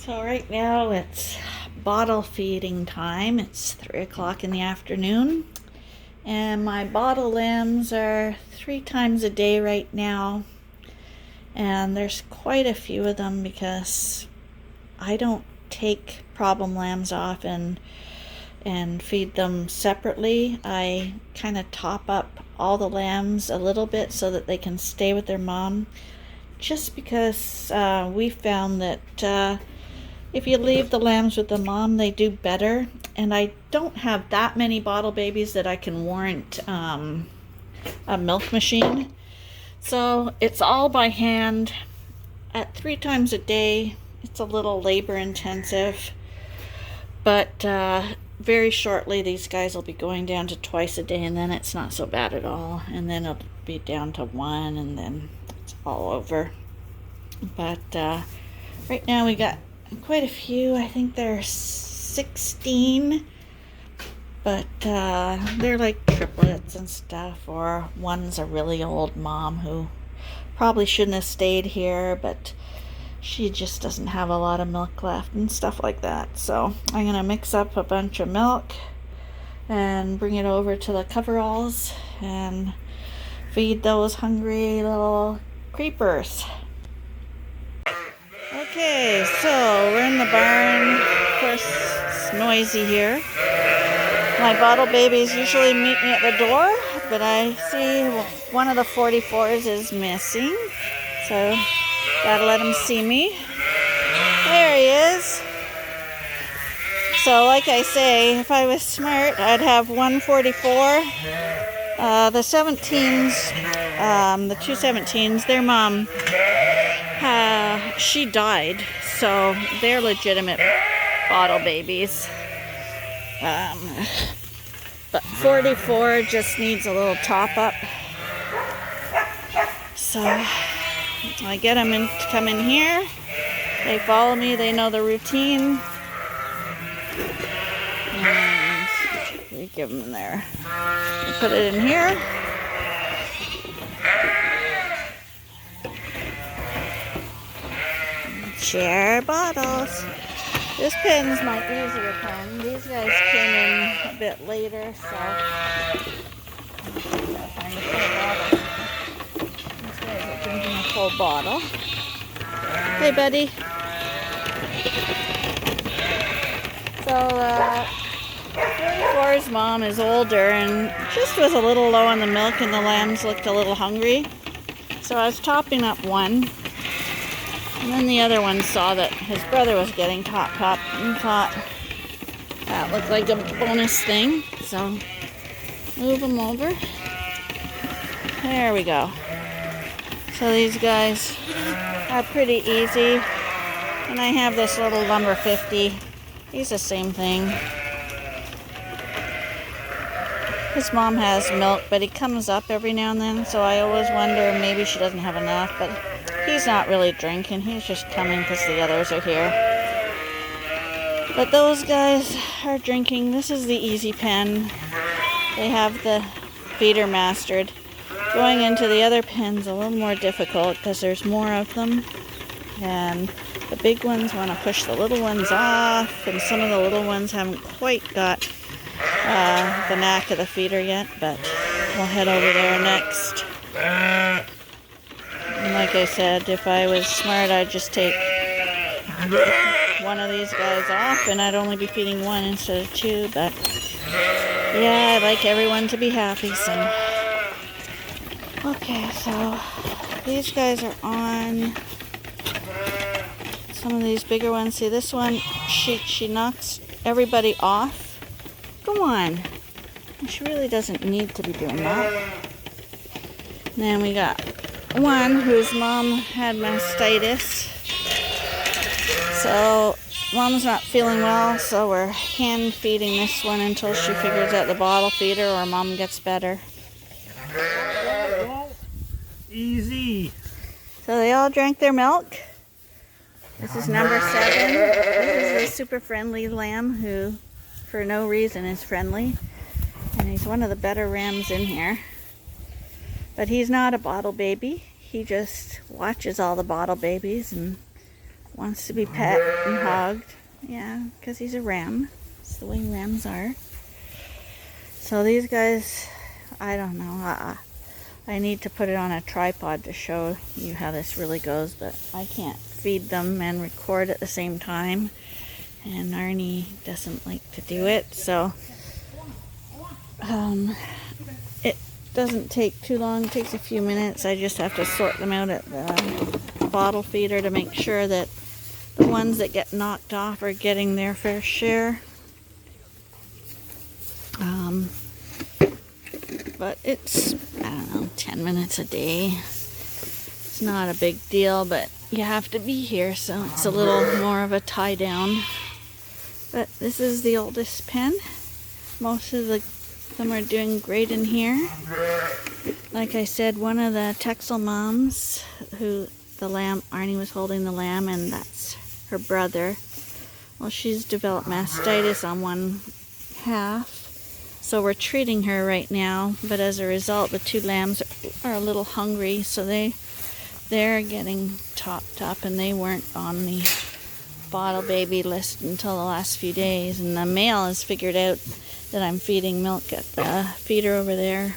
So right now it's bottle feeding time. It's 3 o'clock in the afternoon. And my bottle lambs are 3 times a day right now. And there's quite a few of them because I don't take problem lambs off and feed them separately. I kind of top up all the lambs a little bit so that they can stay with their mom. Just because we found that if you leave the lambs with the mom, they do better. And I don't have that many bottle babies that I can warrant a milk machine. So it's all by hand at 3 times a day. It's a little labor intensive, but very shortly these guys will be going down to twice a day, and then it's not so bad at all. And then it'll be down to 1, and then it's all over. But right now we got quite a few. I think there's 16, but they're like triplets and stuff, or one's a really old mom who probably shouldn't have stayed here, but she just doesn't have a lot of milk left and stuff like that. So I'm gonna mix up a bunch of milk and bring it over to the coveralls and feed those hungry little creepers. Okay, so we're in the barn. Of course, it's noisy here. My bottle babies usually meet me at the door, but I see one of the 44s is missing. So gotta let him see me. There he is. So like I say, if I was smart, I'd have 144. The 17s, the two 17s, their mom, she died, so they're legitimate bottle babies. But 44 just needs a little top up. So I get them in to come in here. They follow me, they know the routine. And we give them there. We put it in here. Share bottles. This pen's my easier pen. These guys came in a bit later, so I gotta find a full bottle. These guys are drinking a full bottle. Hey, buddy. So, 44's mom is older and just was a little low on the milk, and the lambs looked a little hungry. So I was topping up one. And then the other one saw that his brother was getting topped up and thought that looked like a bonus thing. So move him over. There we go. So these guys are pretty easy. And I have this little number 50. He's the same thing. His mom has milk, but he comes up every now and then. So I always wonder, maybe she doesn't have enough. But he's not really drinking. He's just coming because the others are here. But those guys are drinking. This is the easy pen. They have the feeder mastered. Going into the other pen's a little more difficult because there's more of them. And the big ones want to push the little ones off. And some of the little ones haven't quite got the knack of the feeder yet. But we'll head over there next. And like I said, if I was smart, I'd just take one of these guys off, and I'd only be feeding one instead of 2. But yeah, I'd like everyone to be happy, so. Okay, so these guys are on. Some of these bigger ones. See, this one, she knocks everybody off. Come on. She really doesn't need to be doing that. And then we got one whose mom had mastitis. So mom's not feeling well, so we're hand feeding this one until she figures out the bottle feeder or mom gets better. Easy. So they all drank their milk. This is number 7. This is a super friendly lamb who for no reason is friendly. And he's one of the better rams in here. But he's not a bottle baby. He just watches all the bottle babies and wants to be pet and hugged. Yeah, because he's a ram. That's the way rams are. So these guys, I don't know. I need to put it on a tripod to show you how this really goes, but I can't feed them and record at the same time. And Arnie doesn't like to do it, so it doesn't take too long. It takes a few minutes. I just have to sort them out at the bottle feeder to make sure that the ones that get knocked off are getting their fair share. But it's, I don't know, 10 minutes a day. It's not a big deal, but you have to be here, so it's a little more of a tie down. But this is the oldest pen. Most of them are doing great in here. Like I said, one of the Texel moms, who the lamb, Arnie was holding the lamb, and that's her brother. Well, she's developed mastitis on one half. So we're treating her right now, but as a result, the two lambs are a little hungry, so they're getting topped up, and they weren't on the bottle baby list until the last few days. And the male has figured out that I'm feeding milk at the feeder over there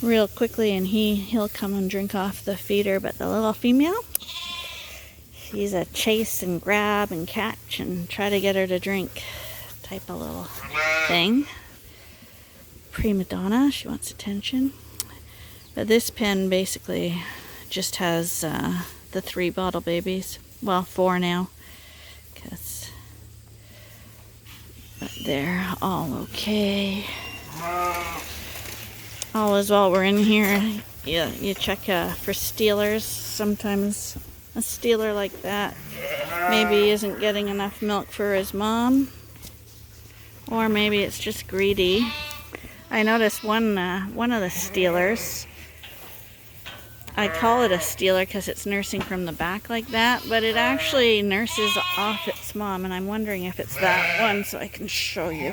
real quickly, and he'll come and drink off the feeder. But the little female, she's a chase and grab and catch and try to get her to drink type of little thing. Prima donna, she wants attention. But this pen basically just has the 3 bottle babies. Well, 4 now, but they're all okay. All is well. We're in here. You check for stealers. Sometimes a stealer like that maybe isn't getting enough milk for his mom, or maybe it's just greedy. I noticed one of the stealers, I call it a stealer because it's nursing from the back like that, but it actually nurses off its mom, and I'm wondering if it's that one, so I can show you.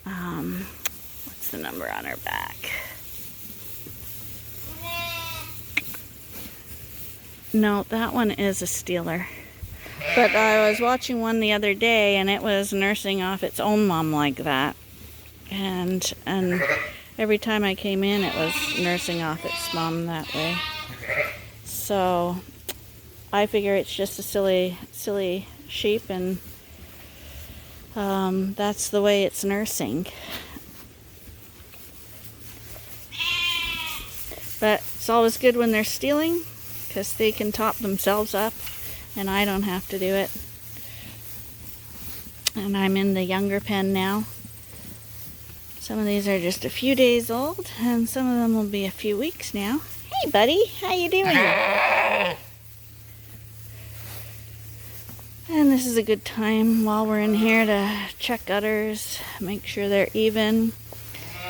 What's the number on her back? No, that one is a stealer. But I was watching one the other day, and it was nursing off its own mom like that. And every time I came in, it was nursing off its mom that way. So I figure it's just a silly sheep, and that's the way it's nursing. But it's always good when they're stealing, because they can top themselves up, and I don't have to do it. And I'm in the younger pen now. Some of these are just a few days old, and some of them will be a few weeks now. Hey, buddy, how you doing? And this is a good time while we're in here to check udders, make sure they're even.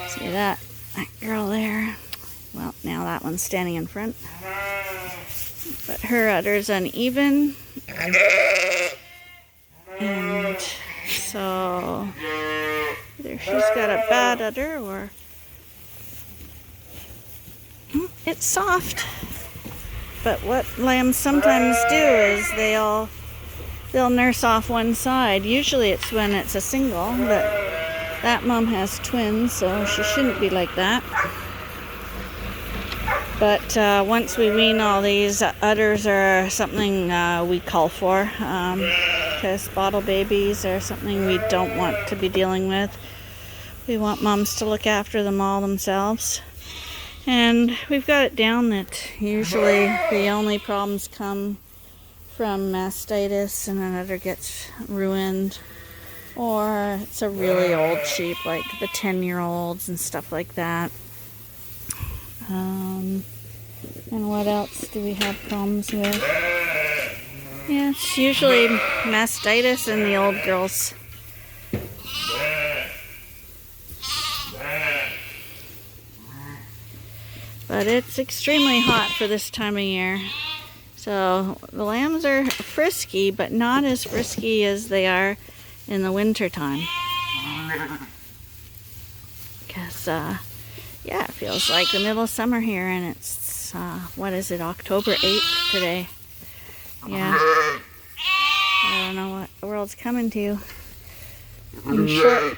See that girl there? Well, now that one's standing in front. But her udder's uneven. And so either she's got a bad udder or it's soft. But what lambs sometimes do is they'll nurse off one side. Usually it's when it's a single, but that mom has twins, so she shouldn't be like that. But once we wean all these, udders are something we call for, because bottle babies are something we don't want to be dealing with. We want moms to look after them all themselves. And we've got it down that usually the only problems come from mastitis, and an udder gets ruined, or it's a really old sheep, like the 10-year-olds and stuff like that. And what else do we have problems with? Yeah, it's usually mastitis and the old girls. But it's extremely hot for this time of year. So the lambs are frisky, but not as frisky as they are in the winter time. Because, yeah, it feels like the middle of summer here, and it's, what is it, October 8th today. Yeah. I don't know what the world's coming to.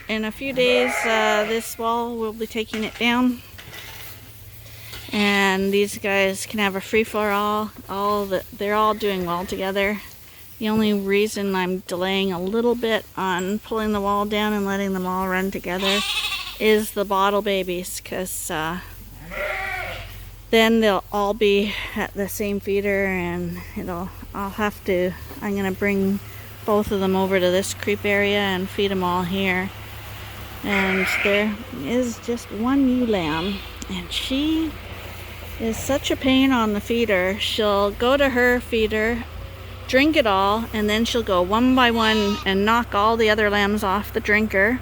In a few days, this wall will be taking it down. And these guys can have a free-for-all. They're all doing well together. The only reason I'm delaying a little bit on pulling the wall down and letting them all run together is the bottle babies, because then they'll all be at the same feeder, and I'm gonna bring both of them over to this creep area and feed them all here. And there is just one ewe lamb, and she is such a pain on the feeder. She'll go to her feeder, drink it all, and then she'll go one by one and knock all the other lambs off the drinker.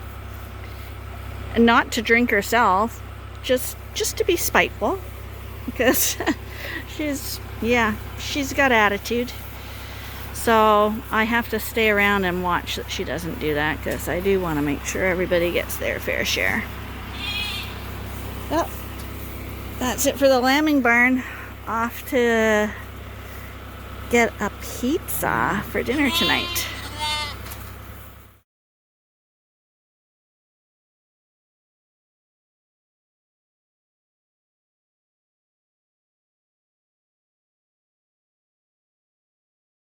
And not to drink herself, just to be spiteful, because she's got attitude. So I have to stay around and watch that she doesn't do that, because I do want to make sure everybody gets their fair share. Well, that's it for the lambing barn. Off to get a pizza for dinner tonight.